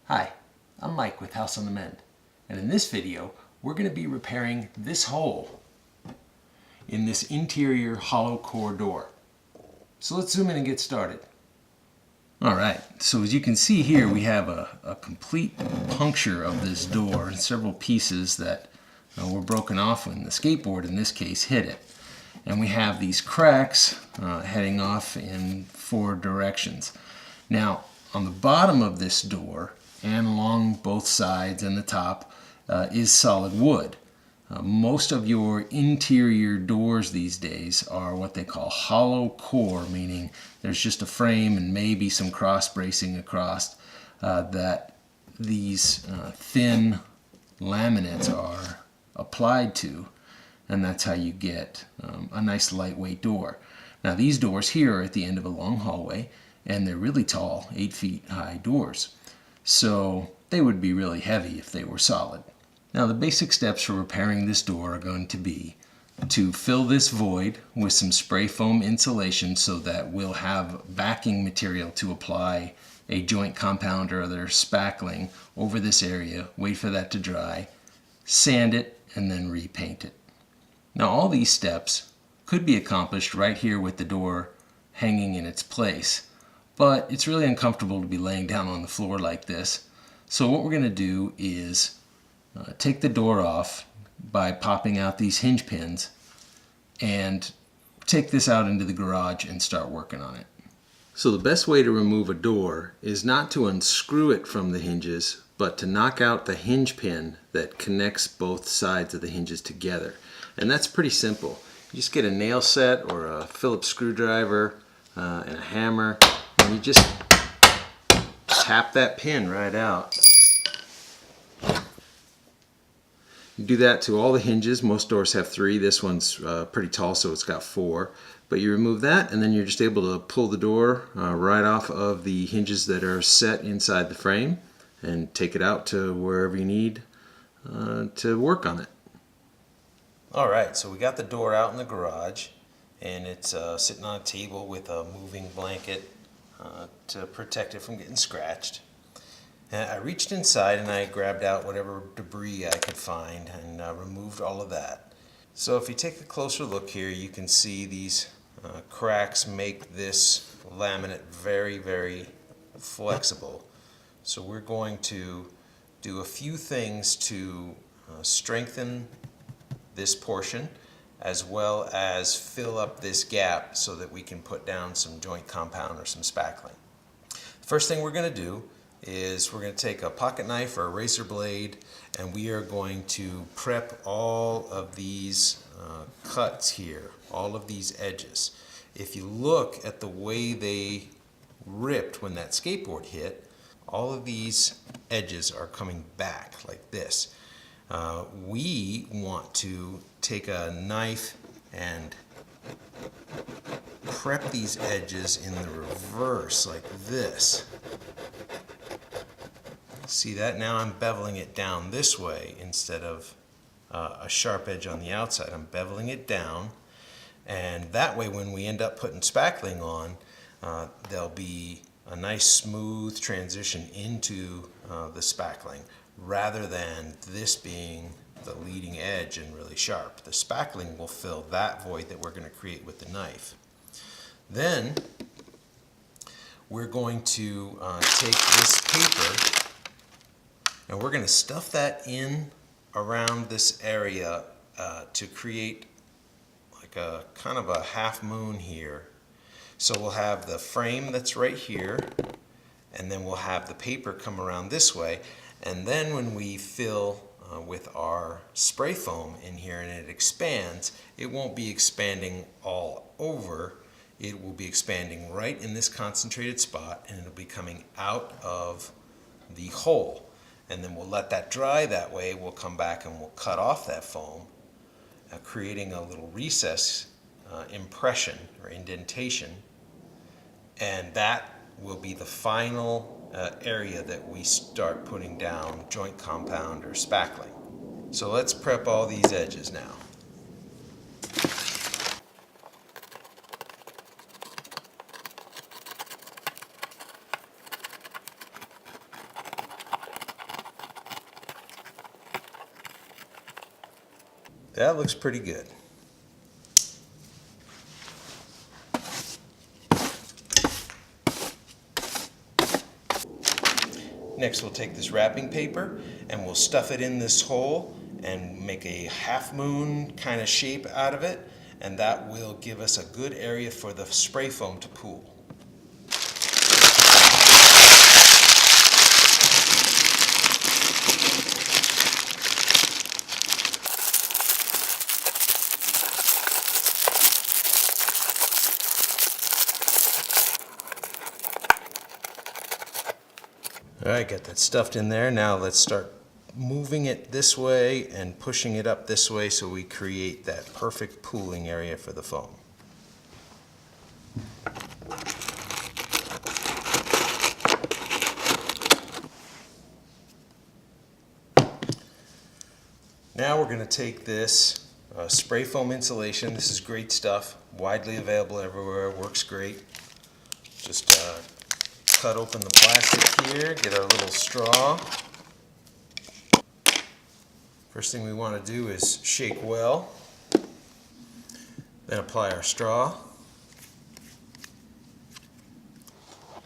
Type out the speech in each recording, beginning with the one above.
Hi, I'm Mike with House on the Mend, and in this video we're going to be repairing this hole in this interior hollow core door. So let's zoom in and get started. Alright, so as you can see here we have a complete puncture of this door and several pieces that were broken off when the skateboard in this case hit it. And we have these cracks heading off in 4 directions. Now on the bottom of this door and along both sides and the top is solid wood. Most of your interior doors these days are what they call hollow core, meaning there's just a frame and maybe some cross bracing across that these thin laminates are applied to, and that's how you get a nice lightweight door. Now these doors here are at the end of a long hallway, and they're really tall, 8 feet high doors. So they would be really heavy if they were solid. Now the basic steps for repairing this door are going to be to fill this void with some spray foam insulation so that we'll have backing material to apply a joint compound or other spackling over this area, wait for that to dry, sand it, and then repaint it. Now all these steps could be accomplished right here with the door hanging in its place, but it's really uncomfortable to be laying down on the floor like this. So what we're going to do is take the door off by popping out these hinge pins and take this out into the garage and start working on it. So the best way to remove a door is not to unscrew it from the hinges, but to knock out the hinge pin that connects both sides of the hinges together. And that's pretty simple. You just get a nail set or a Phillips screwdriver and a hammer, and you just tap that pin right out. You do that to all the hinges. Most doors have 3. This one's pretty tall, so it's got 4. But you remove that, and then you're just able to pull the door right off of the hinges that are set inside the frame and take it out to wherever you need to work on it. Alright, so we got the door out in the garage, and it's sitting on a table with a moving blanket to protect it from getting scratched. And I reached inside and I grabbed out whatever debris I could find and removed all of that. So if you take a closer look here, you can see these cracks make this laminate very, very flexible. So we're going to do a few things to strengthen this portion, as well as fill up this gap so that we can put down some joint compound or some spackling. The first thing we're going to do is we're going to take a pocket knife or a razor blade, and we are going to prep all of these cuts here, all of these edges. If you look at the way they ripped when that skateboard hit, all of these edges are coming back like this. We want to take a knife and prep these edges in the reverse like this. See that? Now I'm beveling it down this way instead of a sharp edge on the outside. I'm beveling it down, and that way when we end up putting spackling on, there'll be a nice smooth transition into the spackling rather than this being the leading edge and really sharp. The spackling will fill that void that we're going to create with the knife. Then we're going to take this paper and we're going to stuff that in around this area to create like a kind of a half moon here. So we'll have the frame that's right here, and then we'll have the paper come around this way, and then when we fill with our spray foam in here and it expands, it won't be expanding all over. It will be expanding right in this concentrated spot, and it'll be coming out of the hole. And then we'll let that dry. That way we'll come back and we'll cut off that foam, creating a little recess impression or indentation, and that will be the final area that we start putting down joint compound or spackling. So let's prep all these edges now. That looks pretty good. Next we'll take this wrapping paper and we'll stuff it in this hole and make a half moon kind of shape out of it, and that will give us a good area for the spray foam to pool. Alright, got that stuffed in there. Now let's start moving it this way and pushing it up this way so we create that perfect pooling area for the foam. Now we're going to take this spray foam insulation. This is great stuff, widely available everywhere, works great. Just cut open the plastic here, get our little straw. First thing we want to do is shake well, then apply our straw.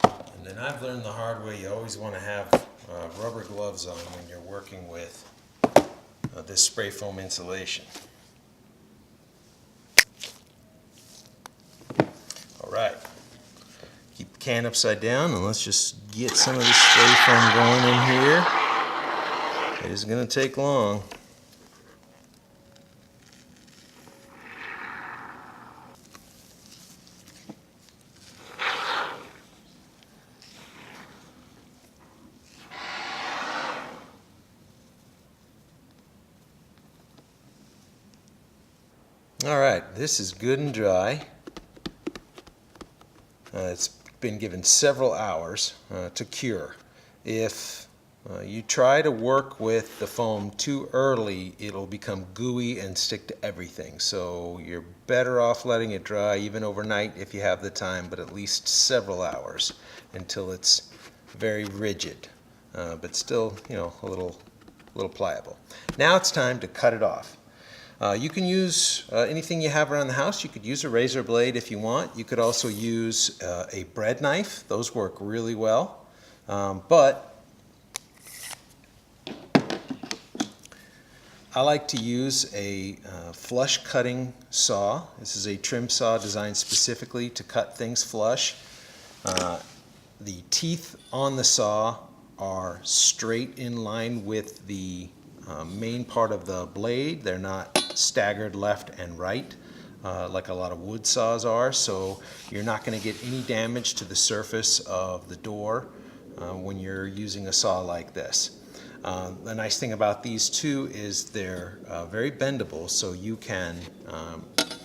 And then I've learned the hard way, you always want to have rubber gloves on when you're working with this spray foam insulation. Alright. Keep the can upside down and let's just get some of this spray foam going in here. It isn't going to take long. Alright, this is good and dry. It's been given several hours to cure. If you try to work with the foam too early, it'll become gooey and stick to everything. So you're better off letting it dry even overnight if you have the time, but at least several hours until it's very rigid, but still, a little pliable. Now it's time to cut it off. You can use anything you have around the house. You could use a razor blade if you want. You could also use a bread knife. Those work really well. But I like to use a flush cutting saw. This is a trim saw designed specifically to cut things flush. The teeth on the saw are straight in line with the main part of the blade. They're not staggered left and right like a lot of wood saws are, so you're not going to get any damage to the surface of the door when you're using a saw like this. The nice thing about these two is they're very bendable, so you can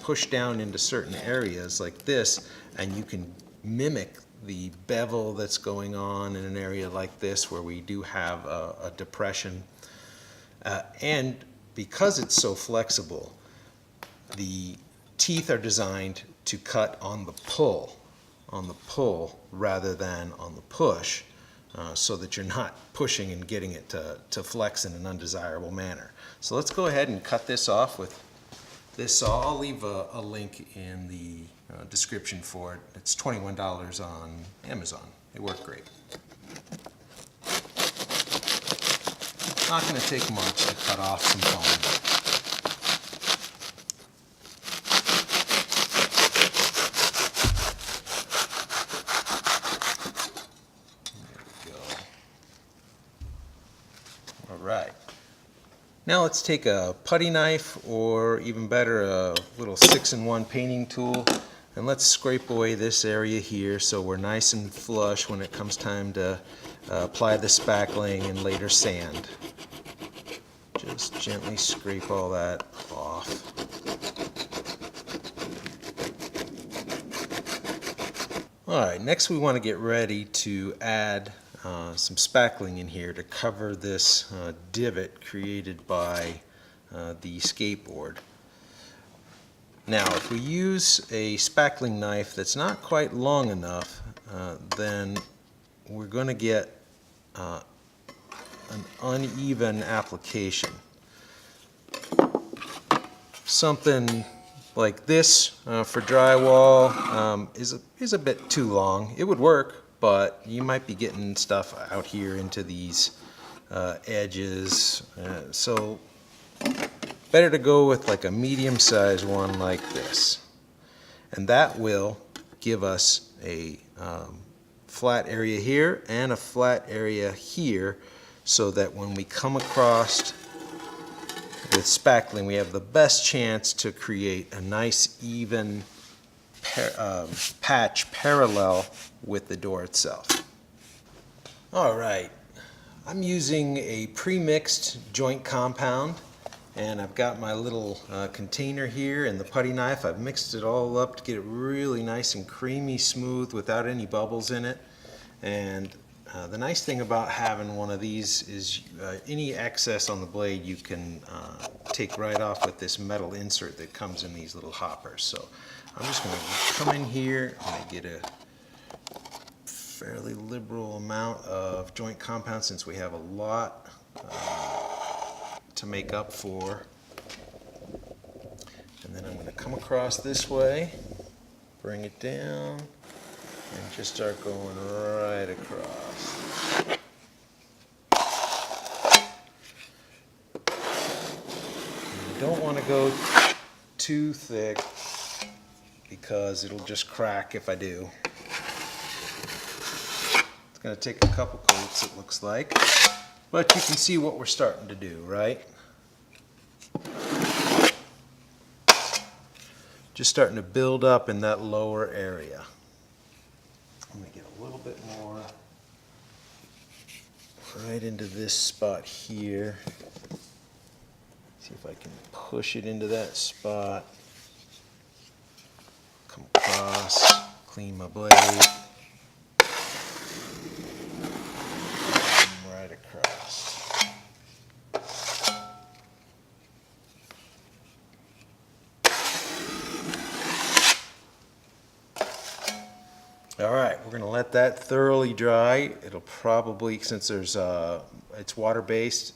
push down into certain areas like this and you can mimic the bevel that's going on in an area like this where we do have a depression. And because it's so flexible, the teeth are designed to cut on the pull rather than on the push, so that you're not pushing and getting it to flex in an undesirable manner. So let's go ahead and cut this off with this saw. I'll leave a link in the description for it. It's $21 on Amazon. They work great. Not going to take much to cut off some foam. There we go. All right. Now let's take a putty knife, or even better, a little 6-in-1 painting tool, and let's scrape away this area here so we're nice and flush when it comes time to apply the spackling and later sand. Just gently scrape all that off. Alright, next we want to get ready to add some spackling in here to cover this divot created by the skateboard. Now, if we use a spackling knife that's not quite long enough, then we're going to get an uneven application. something like this for drywall is a bit too long. It would work, but you might be getting stuff out here into these edges. So better to go with like a medium-sized one like this. And that will give us a flat area here and a flat area here, so that when we come across with spackling, we have the best chance to create a nice even patch parallel with the door itself. All right, I'm using a pre-mixed joint compound, and I've got my little container here and the putty knife. I've mixed it all up to get it really nice and creamy smooth without any bubbles in it. And the nice thing about having one of these is any excess on the blade you can take right off with this metal insert that comes in these little hoppers. So I'm just going to come in here and get a fairly liberal amount of joint compound, since we have a lot to make up for. And then I'm going to come across this way, bring it down, and just start going right across. You don't want to go too thick, because it'll just crack if I do. It's going to take a couple coats, it looks like, but you can see what we're starting to do, right? Just starting to build up in that lower area. I'm going to get a little bit more right into this spot here. See if I can push it into that spot. Come across, clean my blade. And right across. All right, we're going to let that thoroughly dry. It'll probably, since there's it's water-based,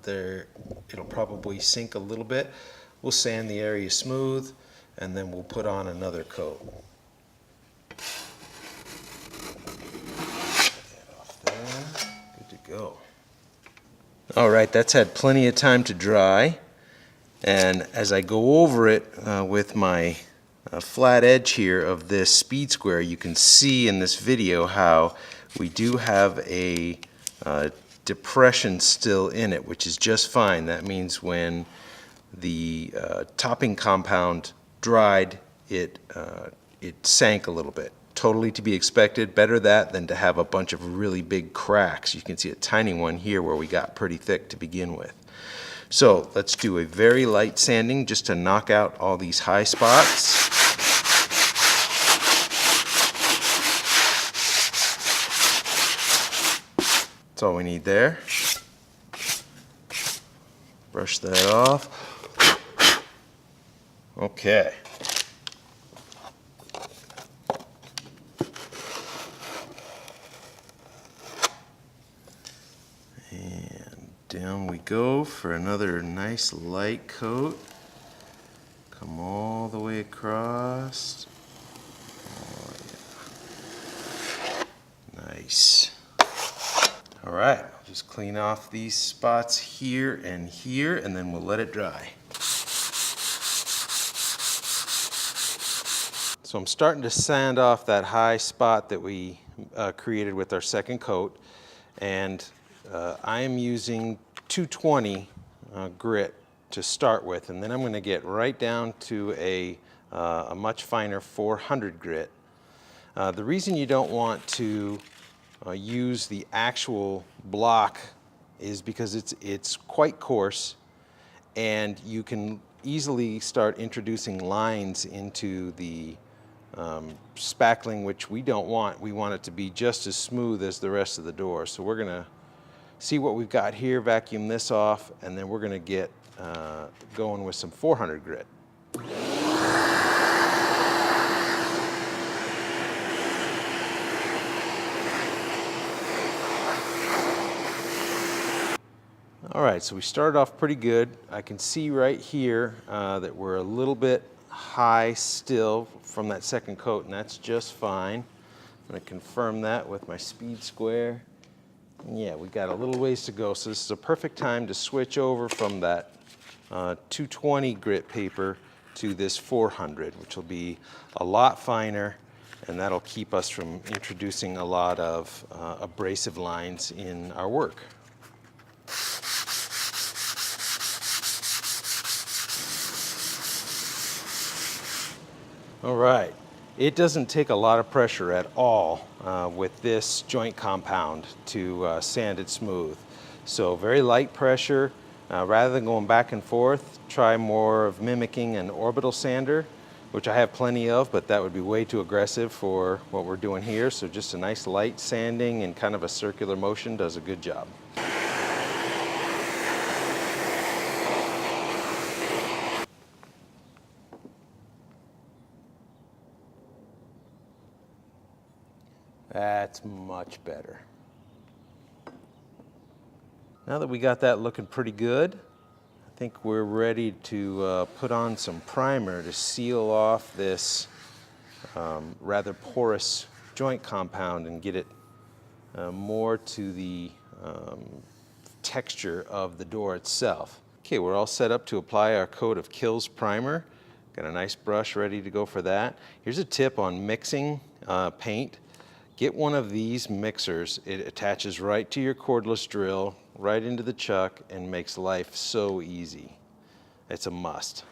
it'll probably sink a little bit. We'll sand the area smooth, and then we'll put on another coat. Get that off there. Good to go. All right, that's had plenty of time to dry, and as I go over it with my flat edge here of this speed square, you can see in this video how we do have a depression still in it, which is just fine. That means when the topping compound dried, it sank a little bit. Totally to be expected. Better that than to have a bunch of really big cracks. You can see a tiny one here where we got pretty thick to begin with. So let's do a very light sanding just to knock out all these high spots. That's all we need there. Brush that off. Okay. And down we go for another nice light coat. Come all the way across. Oh, yeah. Nice. All right, I'll just clean off these spots here, and then we'll let it dry. So I'm starting to sand off that high spot that we created with our second coat, and I am using 220 grit to start with, and then I'm going to get right down to a much finer 400 grit. The reason you don't want to use the actual block is because it's quite coarse, and you can easily start introducing lines into the spackling, which we don't want. We want it to be just as smooth as the rest of the door. So we're going to see what we've got here, vacuum this off, and then we're going to get going with some 400 grit. All right, so we started off pretty good. I can see right here that we're a little bit high still from that second coat, and that's just fine. I'm going to confirm that with my speed square. And yeah, we got a little ways to go, so this is a perfect time to switch over from that 220 grit paper to this 400, which will be a lot finer, and that'll keep us from introducing a lot of abrasive lines in our work. All right, it doesn't take a lot of pressure at all with this joint compound to sand it smooth. So very light pressure. Rather than going back and forth, try more of mimicking an orbital sander, which I have plenty of, but that would be way too aggressive for what we're doing here. So just a nice light sanding and kind of a circular motion does a good job. That's much better. Now that we got that looking pretty good, I think we're ready to put on some primer to seal off this rather porous joint compound and get it more to the texture of the door itself. Okay, we're all set up to apply our coat of Kills primer. Got a nice brush ready to go for that. Here's a tip on mixing paint. Get one of these mixers. It attaches right to your cordless drill, right into the chuck, and makes life so easy. It's a must.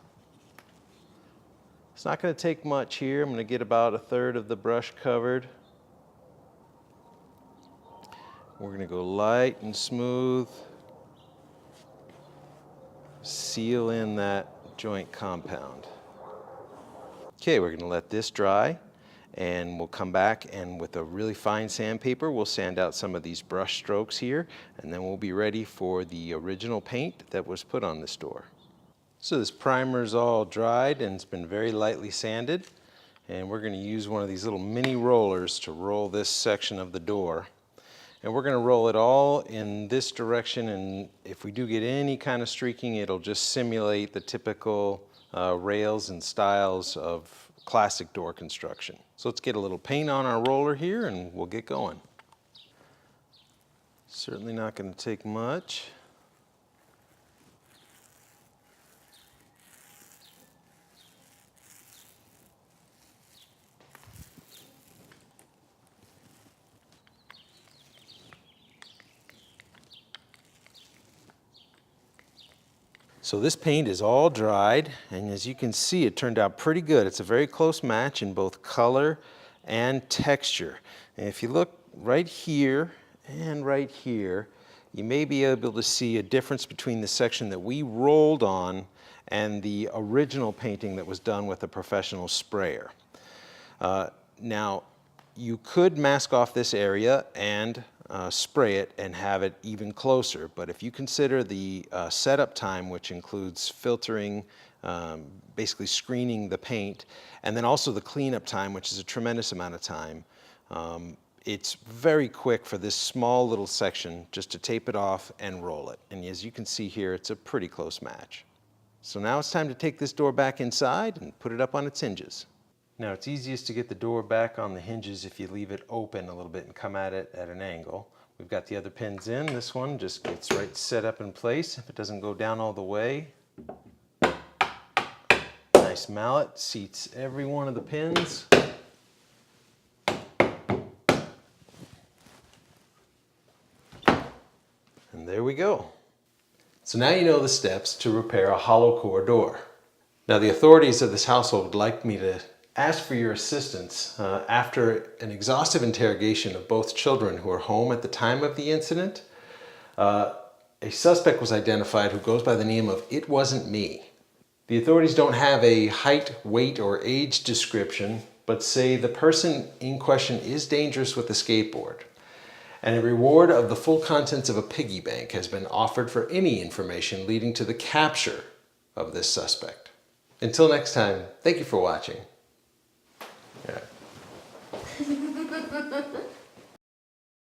It's not going to take much here. I'm going to get about 1/3 of the brush covered. We're going to go light and smooth. Seal in that joint compound. Okay, we're going to let this dry, and we'll come back, and with a really fine sandpaper we'll sand out some of these brush strokes here, and then we'll be ready for the original paint that was put on this door. So this primer's all dried and it's been very lightly sanded, and we're going to use one of these little mini rollers to roll this section of the door. And we're going to roll it all in this direction, and if we do get any kind of streaking, it'll just simulate the typical rails and styles of classic door construction. So let's get a little paint on our roller here and we'll get going. Certainly not going to take much. So this paint is all dried, and as you can see, it turned out pretty good. It's a very close match in both color and texture. And if you look right here and right here, you may be able to see a difference between the section that we rolled on and the original painting that was done with a professional sprayer. Now, you could mask off this area and spray it and have it even closer, but if you consider the setup time, which includes filtering, basically screening the paint, and then also the cleanup time, which is a tremendous amount of time, it's very quick for this small little section just to tape it off and roll it. And as you can see here, it's a pretty close match. So now it's time to take this door back inside and put it up on its hinges. Now it's easiest to get the door back on the hinges if you leave it open a little bit and come at it at an angle. We've got the other pins in. This one just gets right set up in place. If it doesn't go down all the way, nice mallet seats every one of the pins. And there we go. So now you know the steps to repair a hollow core door. Now the authorities of this household would like me to ask for your assistance after an exhaustive interrogation of both children who were home at the time of the incident. A suspect was identified who goes by the name of It Wasn't Me. The authorities don't have a height, weight, or age description, but say the person in question is dangerous with a skateboard. And a reward of the full contents of a piggy bank has been offered for any information leading to the capture of this suspect. Until next time, thank you for watching.